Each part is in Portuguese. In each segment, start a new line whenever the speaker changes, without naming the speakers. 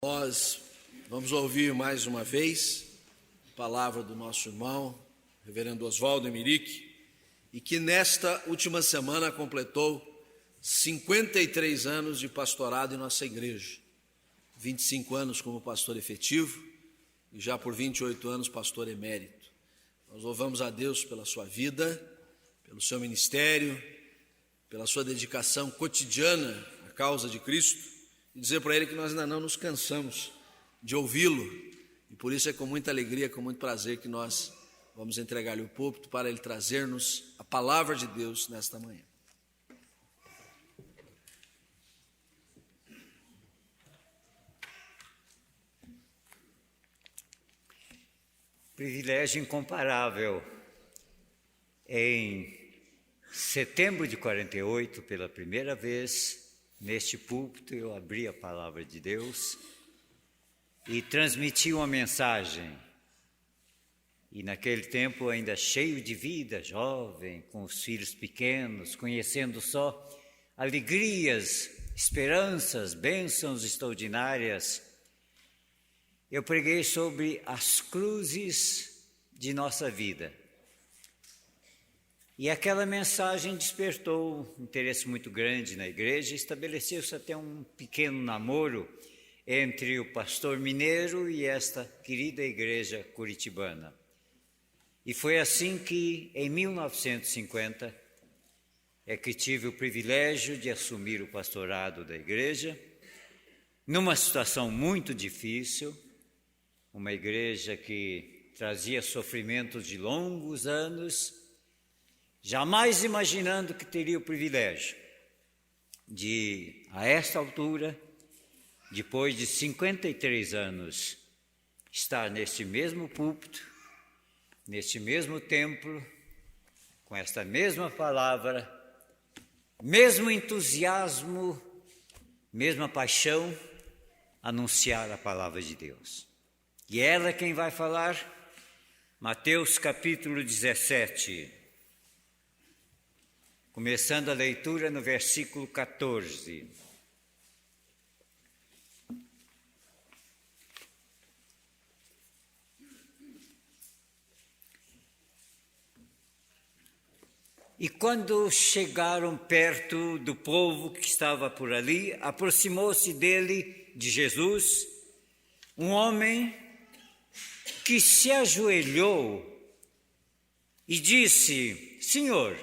Nós vamos ouvir mais uma vez a palavra do nosso irmão, reverendo Oswaldo Emerick, e que nesta última semana completou 53 anos de pastorado em nossa igreja, 25 anos como pastor efetivo e já por 28 anos pastor emérito. Nós louvamos a Deus pela sua vida, pelo seu ministério, pela sua dedicação cotidiana à causa de Cristo, e dizer para ele que nós ainda não nos cansamos de ouvi-lo, e por isso é com muita alegria, com muito prazer que nós vamos entregar-lhe o púlpito para ele trazer-nos a palavra de Deus nesta manhã.
Privilégio incomparável. Em setembro de 48, pela primeira vez, neste púlpito eu abri a palavra de Deus e transmiti uma mensagem. E naquele tempo ainda cheio de vida, jovem, com os filhos pequenos, conhecendo só alegrias, esperanças, bênçãos extraordinárias, eu preguei sobre as cruzes de nossa vida. E aquela mensagem despertou um interesse muito grande na igreja, estabeleceu-se até um pequeno namoro entre o pastor mineiro e esta querida igreja curitibana. E foi assim que, em 1950, é que tive o privilégio de assumir o pastorado da igreja, numa situação muito difícil, uma igreja que trazia sofrimentos de longos anos, jamais imaginando que teria o privilégio de, a esta altura, depois de 53 anos, estar neste mesmo púlpito, neste mesmo templo, com esta mesma palavra, mesmo entusiasmo, mesma paixão, anunciar a palavra de Deus. E ela quem vai falar? Mateus capítulo 17, começando a leitura no versículo 14. E quando chegaram perto do povo que estava por ali, aproximou-se dele, de Jesus, um homem que se ajoelhou e disse: Senhor,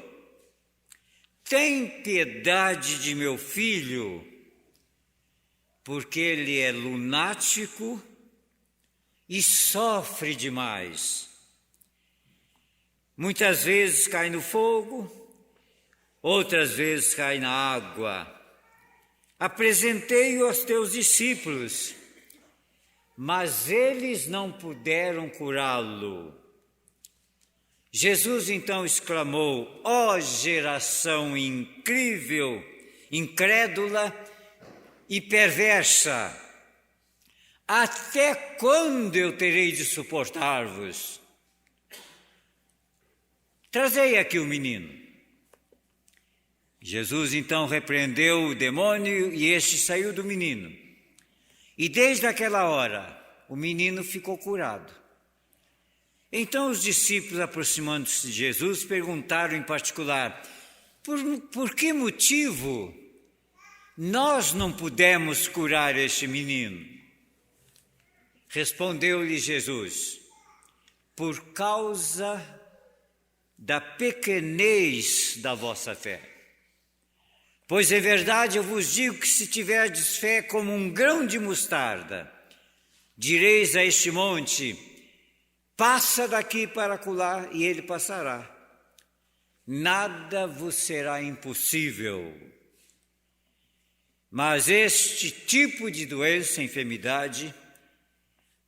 tem piedade de meu filho, porque ele é lunático e sofre demais. Muitas vezes cai no fogo, outras vezes cai na água. Apresentei-o aos teus discípulos, mas eles não puderam curá-lo. Jesus então exclamou: ó geração incrível, incrédula e perversa, até quando eu terei de suportar-vos? Trazei aqui o menino. Jesus então repreendeu o demônio e este saiu do menino. E desde aquela hora o menino ficou curado. Então os discípulos, aproximando-se de Jesus, perguntaram em particular: por que motivo nós não pudemos curar este menino? Respondeu-lhe Jesus: por causa da pequenez da vossa fé. Pois é verdade, eu vos digo que se tiverdes fé como um grão de mostarda, direis a este monte: passa daqui para acolá, e ele passará. Nada vos será impossível. Mas este tipo de doença, enfermidade,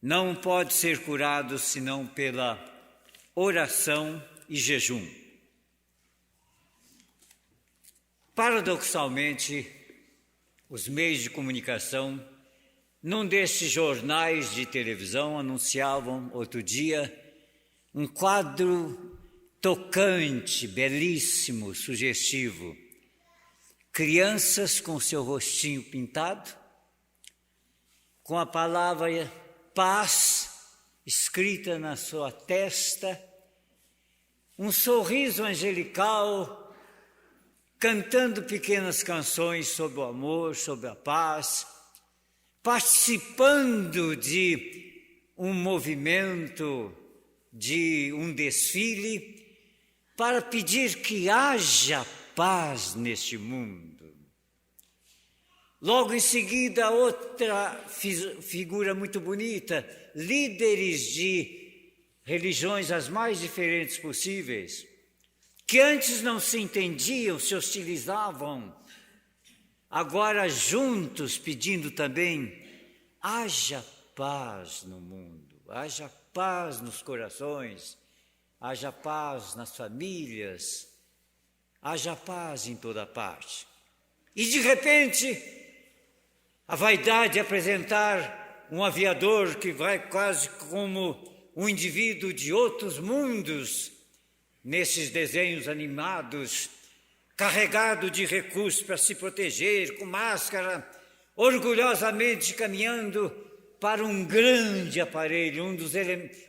não pode ser curado senão pela oração e jejum. Paradoxalmente, os meios de comunicação, num destes jornais de televisão, anunciavam outro dia um quadro tocante, belíssimo, sugestivo. Crianças com seu rostinho pintado, com a palavra paz escrita na sua testa, um sorriso angelical, cantando pequenas canções sobre o amor, sobre a paz, participando de um movimento, de um desfile, para pedir que haja paz neste mundo. Logo em seguida, outra figura muito bonita, líderes de religiões as mais diferentes possíveis, que antes não se entendiam, se hostilizavam, agora juntos pedindo também, haja paz no mundo, haja paz nos corações, haja paz nas famílias, haja paz em toda parte. E de repente, a vaidade de apresentar um aviador que vai quase como um indivíduo de outros mundos, nesses desenhos animados, carregado de recursos para se proteger, com máscara, orgulhosamente caminhando para um grande aparelho,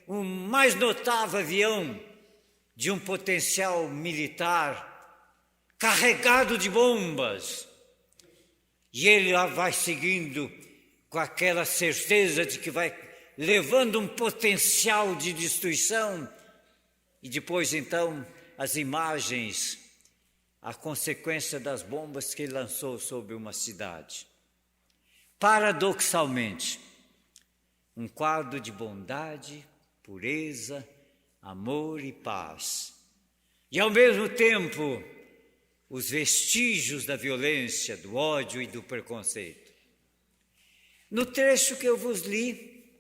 um mais notável avião de um potencial militar, carregado de bombas. E ele vai seguindo com aquela certeza de que vai levando um potencial de destruição. E depois, então, as imagens, a consequência das bombas que ele lançou sobre uma cidade. Paradoxalmente, um quadro de bondade, pureza, amor e paz. E, ao mesmo tempo, os vestígios da violência, do ódio e do preconceito. No trecho que eu vos li,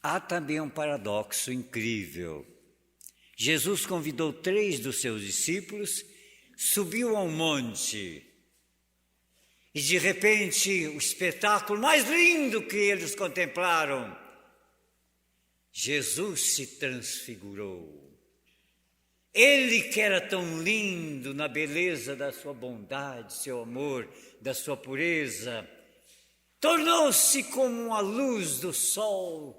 há também um paradoxo incrível. Jesus convidou 3 dos seus discípulos, subiu a um monte e, de repente, o espetáculo mais lindo que eles contemplaram, Jesus se transfigurou. Ele que era tão lindo na beleza da sua bondade, seu amor, da sua pureza, tornou-se como uma luz do sol,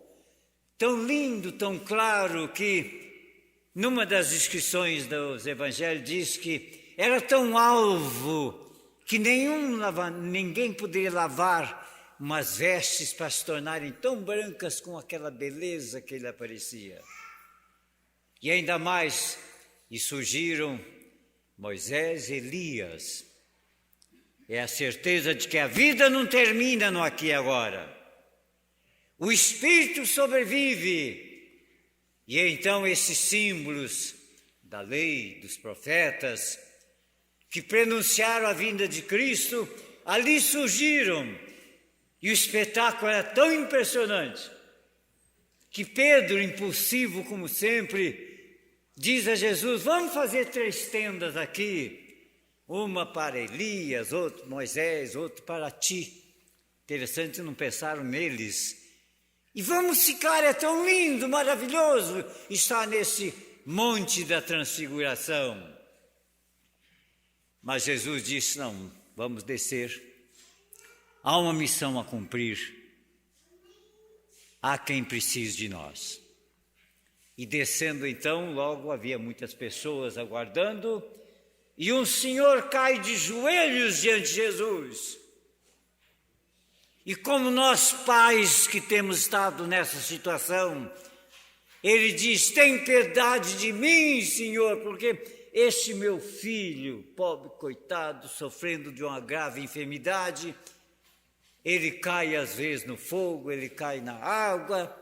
tão lindo, tão claro, que numa das descrições dos evangelhos diz que era tão alvo que ninguém poderia lavar umas vestes para se tornarem tão brancas com aquela beleza que ele aparecia. E ainda mais, e surgiram Moisés e Elias. É a certeza de que a vida não termina no aqui e agora. O Espírito sobrevive. E então esses símbolos da lei, dos profetas, que prenunciaram a vinda de Cristo, ali surgiram. E o espetáculo era tão impressionante que Pedro, impulsivo como sempre, diz a Jesus, vamos fazer 3 tendas aqui, uma para Elias, outra para Moisés, outra para ti. Interessante, não pensaram neles. E vamos ficar, é tão lindo, maravilhoso, estar nesse monte da transfiguração. Mas Jesus disse, não, vamos descer. Há uma missão a cumprir. Há quem precise de nós. E descendo então, logo havia muitas pessoas aguardando, e um senhor cai de joelhos diante de Jesus. E como nós pais que temos estado nessa situação, ele diz, tem piedade de mim, Senhor, porque este meu filho, pobre coitado, sofrendo de uma grave enfermidade, ele cai às vezes no fogo, ele cai na água.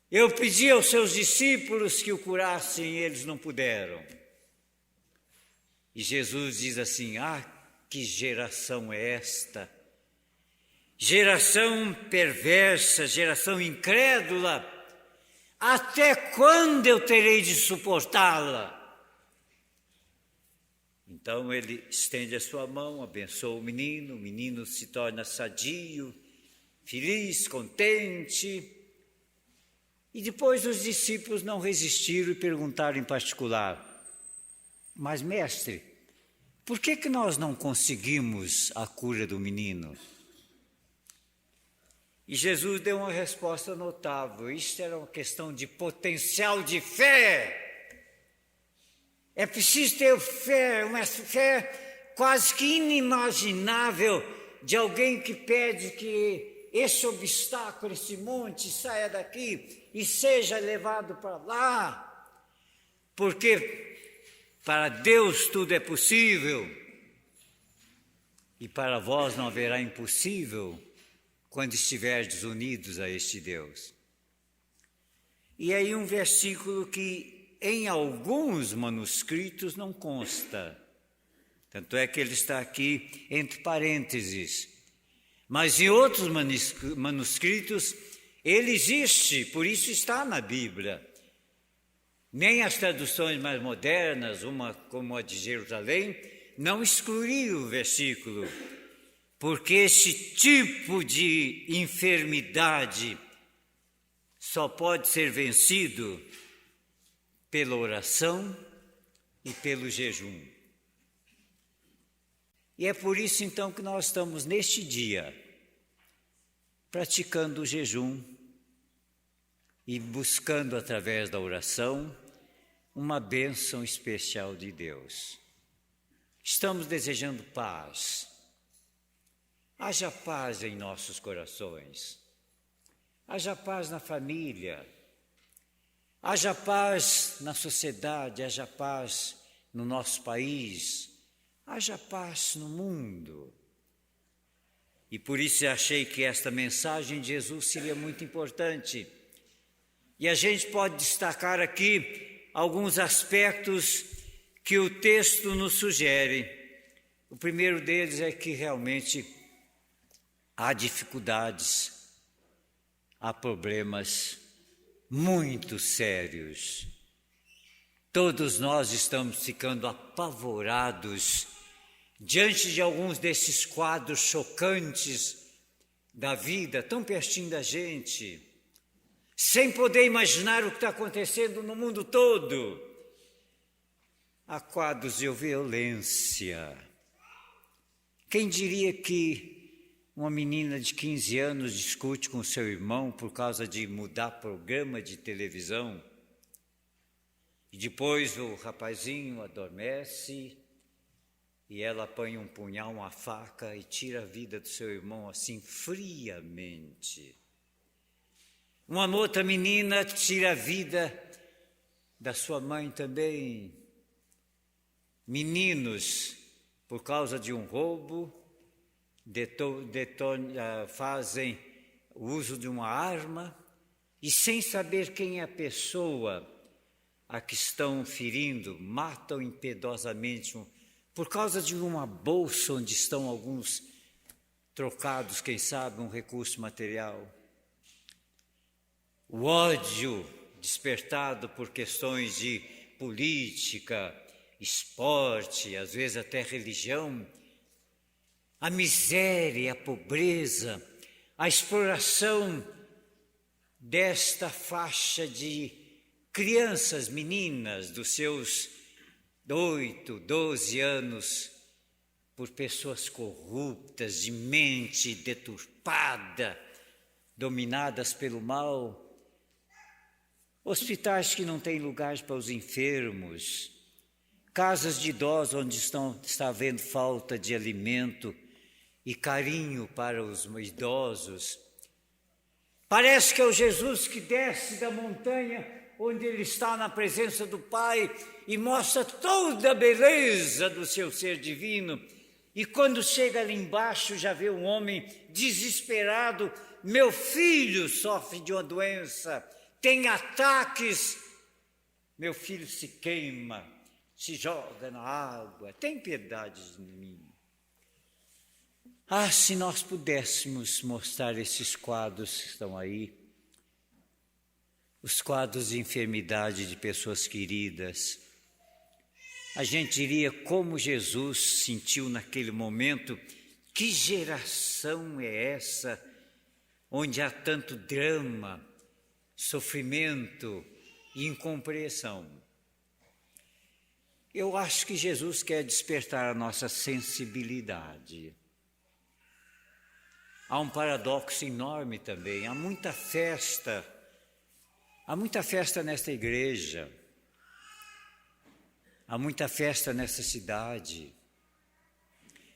Eu pedi aos seus discípulos que o curassem, eles não puderam. E Jesus diz assim, que geração é esta? Geração perversa, geração incrédula, até quando eu terei de suportá-la? Então ele estende a sua mão, abençoa o menino se torna sadio, feliz, contente. E depois os discípulos não resistiram e perguntaram em particular, mas mestre, por que nós não conseguimos a cura do menino? E Jesus deu uma resposta notável. Isso era uma questão de potencial de fé. É preciso ter fé, uma fé quase que inimaginável de alguém que pede que esse obstáculo, esse monte saia daqui e seja levado para lá. Porque para Deus tudo é possível e para vós não haverá impossível quando estiverdes unidos a este Deus. E aí um versículo que em alguns manuscritos não consta. Tanto é que ele está aqui entre parênteses. Mas em outros manuscritos ele existe, por isso está na Bíblia. Nem as traduções mais modernas, uma como a de Jerusalém, não excluíram o versículo. Porque esse tipo de enfermidade só pode ser vencido pela oração e pelo jejum. E é por isso então que nós estamos neste dia praticando o jejum e buscando através da oração uma bênção especial de Deus. Estamos desejando paz. Haja paz em nossos corações, haja paz na família, haja paz na sociedade, haja paz no nosso país, haja paz no mundo. E por isso eu achei que esta mensagem de Jesus seria muito importante. E a gente pode destacar aqui alguns aspectos que o texto nos sugere. O primeiro deles é que realmente há dificuldades, há problemas muito sérios. Todos nós estamos ficando apavorados diante de alguns desses quadros chocantes da vida, tão pertinho da gente, sem poder imaginar o que está acontecendo no mundo todo. Há quadros de violência. Quem diria que uma menina de 15 anos discute com seu irmão por causa de mudar programa de televisão. E depois o rapazinho adormece e ela apanha um punhal, uma faca e tira a vida do seu irmão assim friamente. Uma outra menina tira a vida da sua mãe também. Meninos, por causa de um roubo, fazem o uso de uma arma e, sem saber quem é a pessoa a que estão ferindo, matam impiedosamente por causa de uma bolsa onde estão alguns trocados, quem sabe, um recurso material. O ódio despertado por questões de política, esporte, às vezes até religião, a miséria, a pobreza, a exploração desta faixa de crianças, meninas dos seus 8, 12 anos, por pessoas corruptas, de mente deturpada, dominadas pelo mal, hospitais que não têm lugares para os enfermos, casas de idosos onde está havendo falta de alimento e carinho para os idosos. Parece que é o Jesus que desce da montanha onde ele está na presença do Pai e mostra toda a beleza do seu ser divino. E quando chega ali embaixo já vê um homem desesperado. Meu filho sofre de uma doença, tem ataques, meu filho se queima, se joga na água, tem piedade de mim. Ah, se nós pudéssemos mostrar esses quadros que estão aí, os quadros de enfermidade de pessoas queridas, a gente diria como Jesus sentiu naquele momento. Que geração é essa onde há tanto drama, sofrimento e incompreensão? Eu acho que Jesus quer despertar a nossa sensibilidade. há um paradoxo enorme também. Há muita festa nesta igreja, há muita festa nessa cidade,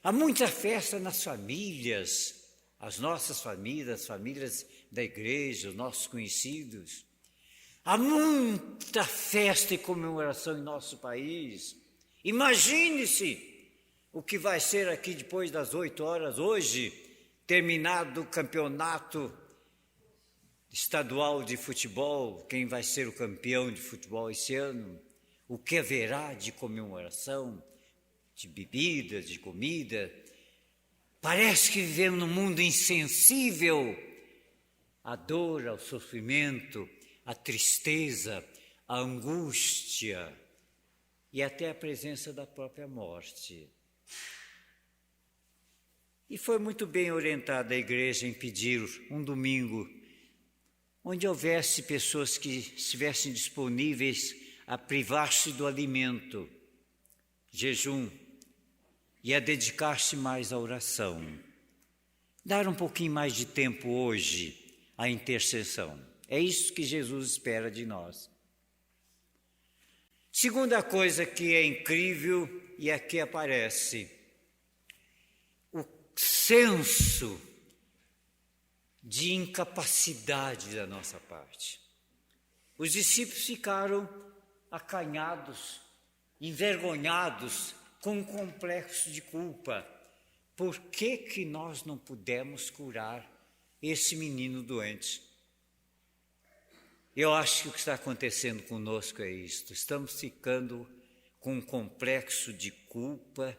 há muita festa nas famílias, as nossas famílias, as famílias da igreja, os nossos conhecidos. Há muita festa e comemoração em nosso país. Imagine-se o que vai ser aqui depois das 8 horas hoje, terminado o campeonato estadual de futebol, quem vai ser o campeão de futebol esse ano, o que haverá de comemoração, de bebida, de comida. Parece que vivemos num mundo insensível à dor, ao sofrimento, à tristeza, à angústia e até à presença da própria morte. E foi muito bem orientada a igreja em pedir um domingo onde houvesse pessoas que estivessem disponíveis a privar-se do alimento, jejum, e a dedicar-se mais à oração. Dar um pouquinho mais de tempo hoje à intercessão. É isso que Jesus espera de nós. Segunda coisa que é incrível e aqui aparece, o senso de incapacidade da nossa parte. Os discípulos ficaram acanhados, envergonhados, com um complexo de culpa. Por que nós não pudemos curar esse menino doente? Eu acho que o que está acontecendo conosco é isto. Estamos ficando com um complexo de culpa,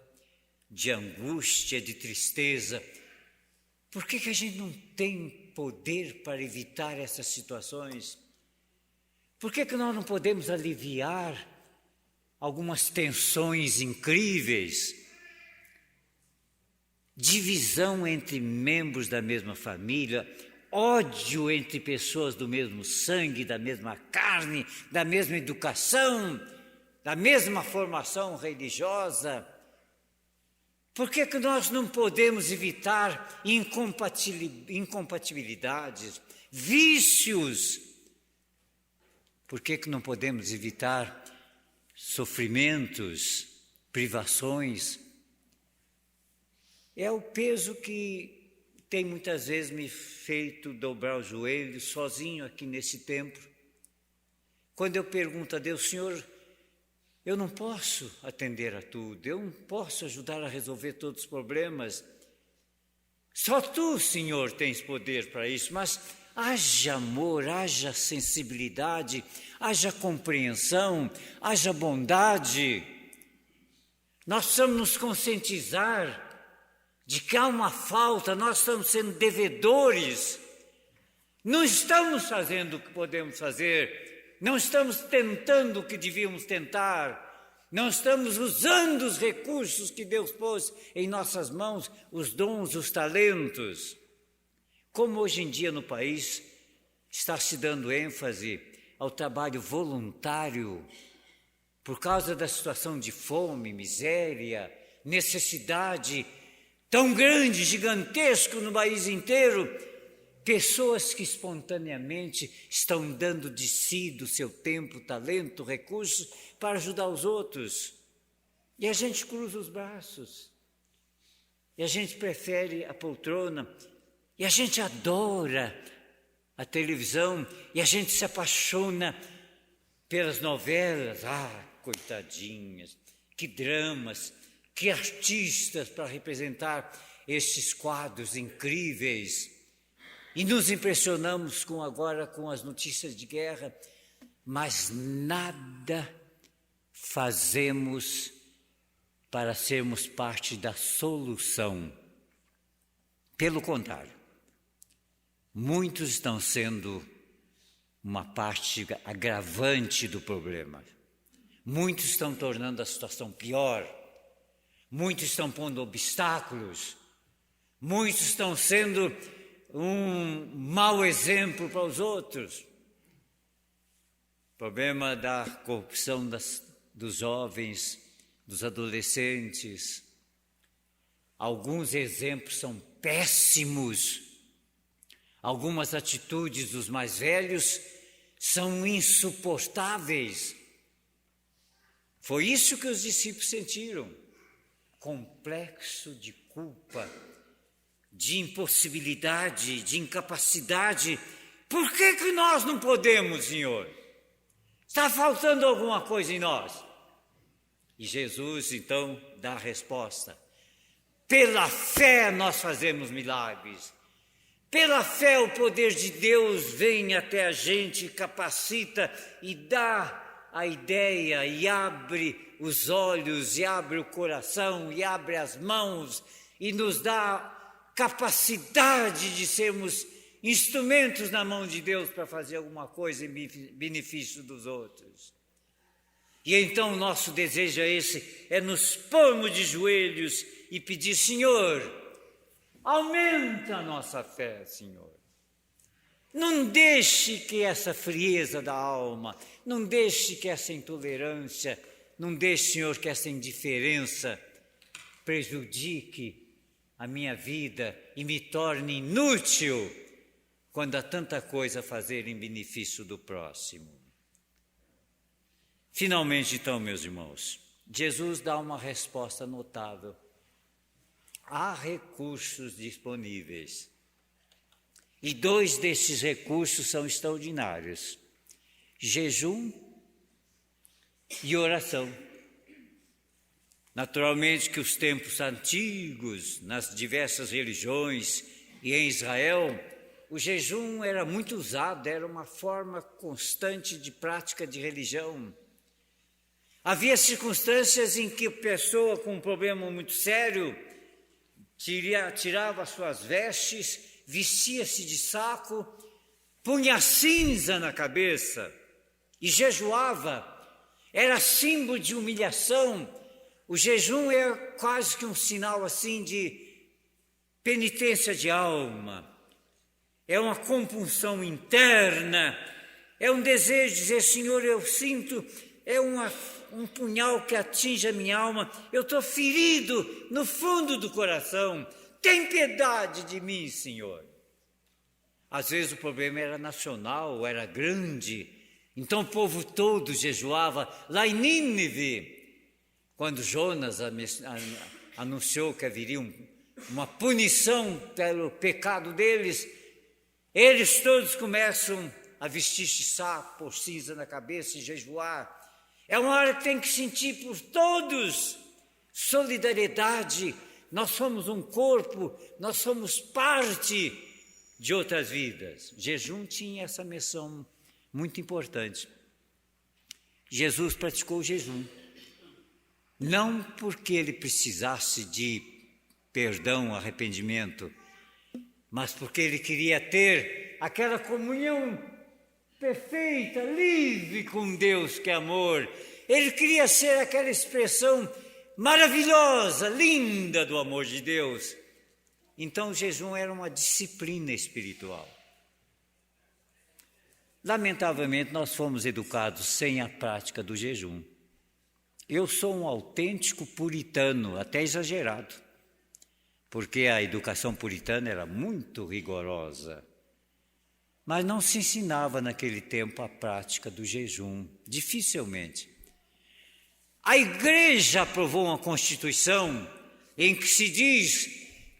de angústia, de tristeza. Por que a gente não tem poder para evitar essas situações? Por que nós não podemos aliviar algumas tensões incríveis, divisão entre membros da mesma família, ódio entre pessoas do mesmo sangue, da mesma carne, da mesma educação, da mesma formação religiosa? Por que nós não podemos evitar incompatibilidades, vícios? Por que não podemos evitar sofrimentos, privações? É o peso que tem muitas vezes me feito dobrar os joelhos sozinho aqui nesse templo. Quando eu pergunto a Deus, Senhor, eu não posso atender a tudo, eu não posso ajudar a resolver todos os problemas. Só Tu, Senhor, tens poder para isso, mas haja amor, haja sensibilidade, haja compreensão, haja bondade. Nós precisamos nos conscientizar de que há uma falta, nós estamos sendo devedores, não estamos fazendo o que podemos fazer, não estamos tentando o que devíamos tentar, não estamos usando os recursos que Deus pôs em nossas mãos, os dons, os talentos. Como hoje em dia no país está se dando ênfase ao trabalho voluntário, por causa da situação de fome, miséria, necessidade tão grande, gigantesco no país inteiro, pessoas que espontaneamente estão dando de si, do seu tempo, talento, recursos, para ajudar os outros. E a gente cruza os braços, e a gente prefere a poltrona, e a gente adora a televisão, e a gente se apaixona pelas novelas. Ah, coitadinhas, que dramas, que artistas para representar estes quadros incríveis. E nos impressionamos agora com as notícias de guerra, mas nada fazemos para sermos parte da solução. Pelo contrário, muitos estão sendo uma parte agravante do problema. Muitos estão tornando a situação pior. Muitos estão pondo obstáculos. Muitos estão sendo um mau exemplo para os outros. O problema da corrupção dos jovens, dos adolescentes. Alguns exemplos são péssimos. Algumas atitudes dos mais velhos são insuportáveis. Foi isso que os discípulos sentiram. Complexo de culpa, de impossibilidade, de incapacidade. Por que nós não podemos, Senhor? Está faltando alguma coisa em nós? E Jesus, então, dá a resposta. Pela fé nós fazemos milagres. Pela fé o poder de Deus vem até a gente, capacita e dá a ideia e abre os olhos, e abre o coração, e abre as mãos, e nos dá capacidade de sermos instrumentos na mão de Deus para fazer alguma coisa em benefício dos outros. E então o nosso desejo é esse, é nos pormos de joelhos e pedir, Senhor, aumenta a nossa fé, Senhor. Não deixe que essa frieza da alma, não deixe que essa intolerância, não deixe, Senhor, que essa indiferença prejudique a minha vida e me torne inútil quando há tanta coisa a fazer em benefício do próximo. Finalmente, então, meus irmãos, Jesus dá uma resposta notável. Há recursos disponíveis. E 2 desses recursos são extraordinários: jejum e oração. Naturalmente que os tempos antigos, nas diversas religiões e em Israel, o jejum era muito usado, era uma forma constante de prática de religião. Havia circunstâncias em que a pessoa com um problema muito sério tirava suas vestes, vestia-se de saco, punha cinza na cabeça e jejuava. Era símbolo de humilhação. O jejum é quase que um sinal assim de penitência de alma. É uma compunção interna, é um desejo de dizer, Senhor, eu sinto, é um punhal que atinge a minha alma, eu estou ferido no fundo do coração, tem piedade de mim, Senhor. Às vezes o problema era nacional, era grande, então o povo todo jejuava. Lá em Nínive, quando Jonas anunciou que haveria uma punição pelo pecado deles, eles todos começam a vestir-se saco, pôr cinza na cabeça e jejuar. É uma hora que tem que sentir por todos solidariedade. Nós somos um corpo, nós somos parte de outras vidas. Jejum tinha essa missão muito importante. Jesus praticou o jejum, não porque ele precisasse de perdão, arrependimento, mas porque ele queria ter aquela comunhão perfeita, livre com Deus que é amor. Ele queria ser aquela expressão maravilhosa, linda do amor de Deus. Então o jejum era uma disciplina espiritual. Lamentavelmente nós fomos educados sem a prática do jejum. Eu sou um autêntico puritano, até exagerado, porque a educação puritana era muito rigorosa. Mas não se ensinava naquele tempo a prática do jejum, dificilmente. A igreja aprovou uma constituição em que se diz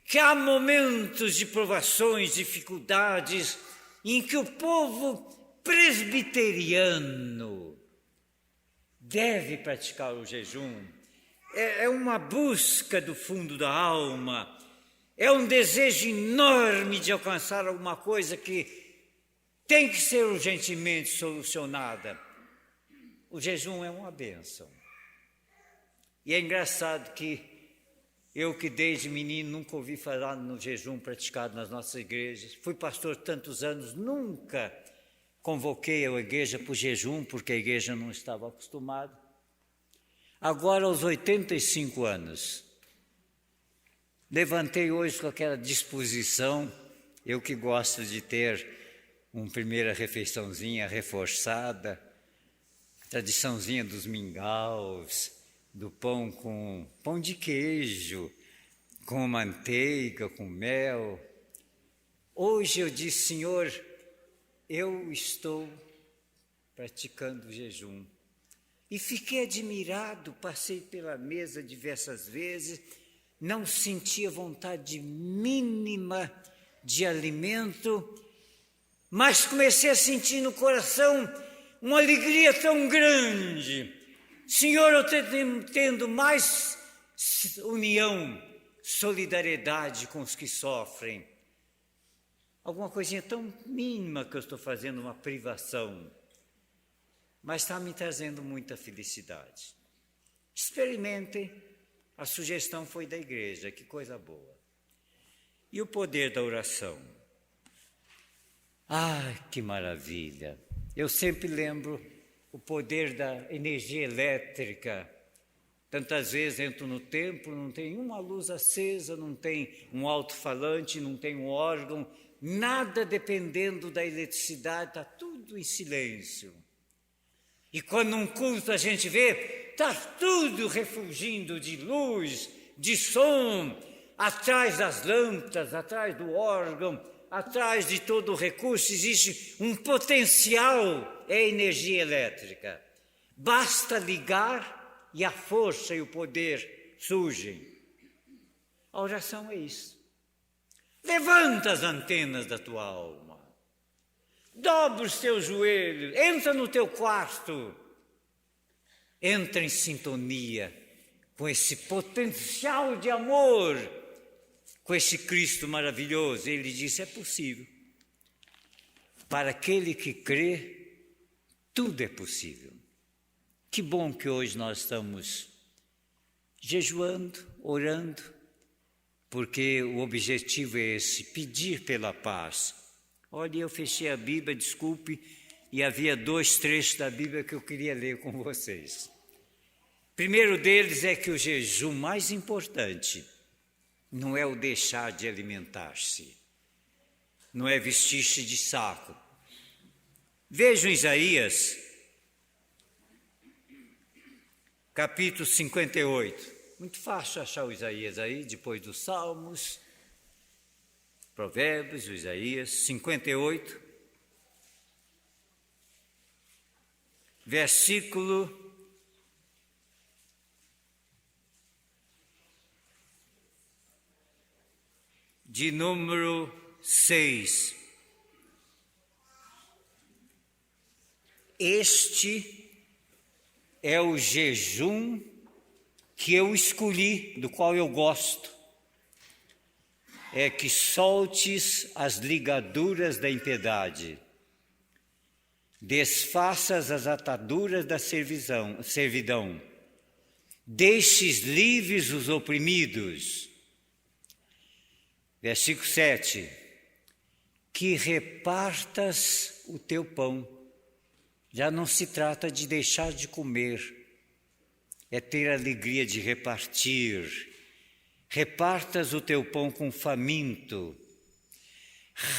que há momentos de provações, dificuldades, em que o povo presbiteriano deve praticar o jejum. É uma busca do fundo da alma, é um desejo enorme de alcançar alguma coisa que tem que ser urgentemente solucionada. O jejum é uma bênção. E é engraçado que eu, que desde menino nunca ouvi falar no jejum praticado nas nossas igrejas, fui pastor tantos anos, nunca convoquei a igreja para o jejum, porque a igreja não estava acostumada. Agora, aos 85 anos, levantei hoje com aquela disposição, eu que gosto de ter uma primeira refeiçãozinha reforçada, tradiçãozinha dos mingaus, do pão com pão de queijo, com manteiga, com mel. Hoje eu disse: Senhor, eu estou praticando o jejum. E fiquei admirado, passei pela mesa diversas vezes, não sentia vontade mínima de alimento, mas comecei a sentir no coração uma alegria tão grande. Senhor, eu estou tendo mais união, solidariedade com os que sofrem. Alguma coisinha tão mínima que eu estou fazendo, uma privação, mas está me trazendo muita felicidade. Experimentem, a sugestão foi da igreja, que coisa boa. E o poder da oração? Ah, que maravilha! Eu sempre lembro o poder da energia elétrica. Tantas vezes entro no templo, não tem uma luz acesa, não tem um alto-falante, não tem um órgão, nada dependendo da eletricidade, está tudo em silêncio. E quando num culto a gente vê, está tudo refulgindo de luz, de som, atrás das lâmpadas, atrás do órgão, atrás de todo o recurso, existe um potencial, é energia elétrica. Basta ligar e a força e o poder surgem. A oração é isso. Levanta as antenas da tua alma. Dobra os teus joelhos, entra no teu quarto, entra em sintonia com esse potencial de amor, com esse Cristo maravilhoso. Ele disse: é possível. Para aquele que crê, tudo é possível. Que bom que hoje nós estamos jejuando, orando, porque o objetivo é esse, pedir pela paz. Olha, eu fechei a Bíblia, desculpe, e havia 2 trechos da Bíblia que eu queria ler com vocês. Primeiro deles é que o jejum mais importante não é o deixar de alimentar-se, não é vestir-se de saco. Vejam Isaías, capítulo 58. Muito fácil achar o Isaías aí, depois dos Salmos, Provérbios, o Isaías 58, versículo 6. Este é o jejum que eu escolhi, do qual eu gosto. É que soltes as ligaduras da impiedade, desfaças as ataduras da servidão, deixes livres os oprimidos. Versículo 7, que repartas o teu pão. Já não se trata de deixar de comer, é ter a alegria de repartir. Repartas o teu pão com faminto,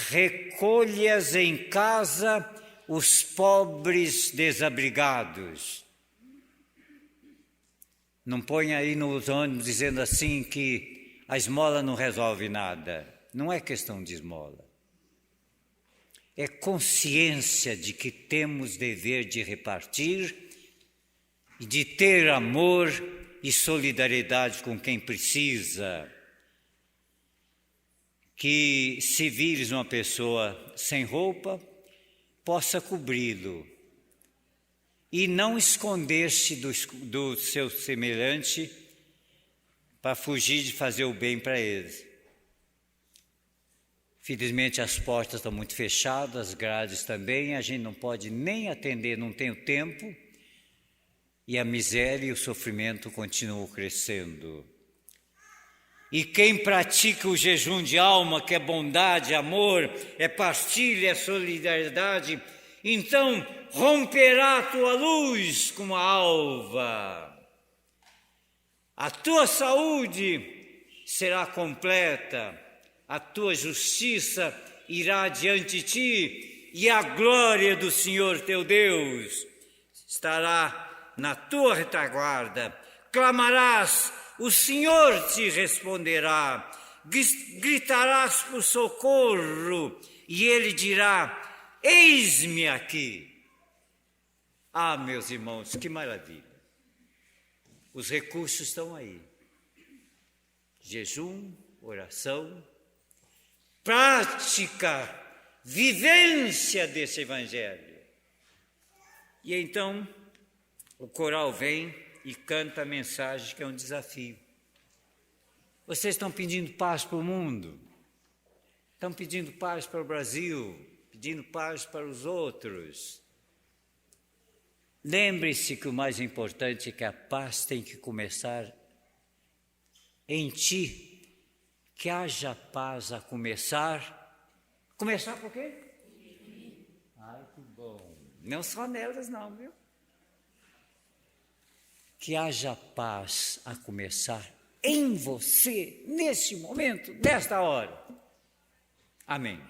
recolhas em casa os pobres desabrigados. Não põe aí nos ônibus dizendo assim que a esmola não resolve nada. Não é questão de esmola. É consciência de que temos dever de repartir e de ter amor e solidariedade com quem precisa. Que se vires uma pessoa sem roupa, possa cobri-lo e não esconder-se do seu semelhante para fugir de fazer o bem para ele. Felizmente as portas estão muito fechadas, as grades também, a gente não pode nem atender, não tem o tempo, e a miséria e o sofrimento continuam crescendo. E quem pratica o jejum de alma, que é bondade, amor, é partilha, é solidariedade, então romperá a tua luz como a alva. A tua saúde será completa, a tua justiça irá diante de ti, e a glória do Senhor teu Deus estará na tua retaguarda. Clamarás o Senhor te responderá. Gritarás por socorro e Ele dirá: eis-me aqui. Ah, meus irmãos, que maravilha! Os recursos estão aí. Jejum, oração, prática, vivência desse evangelho. E então o coral vem e canta a mensagem, que é um desafio. Vocês estão pedindo paz para o mundo, estão pedindo paz para o Brasil, pedindo paz para os outros. Lembre-se que o mais importante é que a paz tem que começar em ti, que haja paz a começar. Começar por quê? Ai, que bom. Não só nelas não, viu? Que haja paz a começar em você, neste momento, nesta hora. Amém.